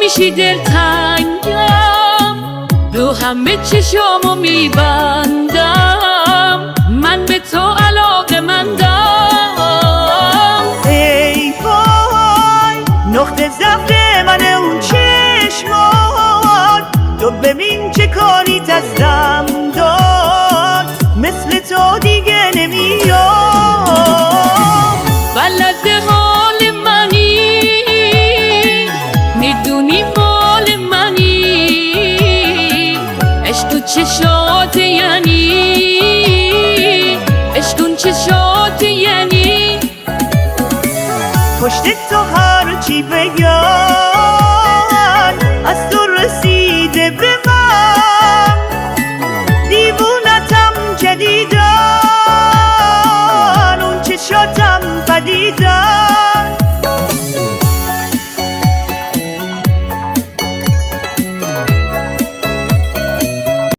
میشی دلتنگم، رو همه چشامو میبندم، من به تو علاقه‌مندم. ای وای نقطه ضعف من اون چشمات، تو ببین چه کاری دستم داد، مثل تو دیگه نمیام. بلد حال منی، میدونی مال منی، عشق تو چشات یعنی، عشق اون چشات یعنی. پشت تو هر چی بگن از تو رسیده به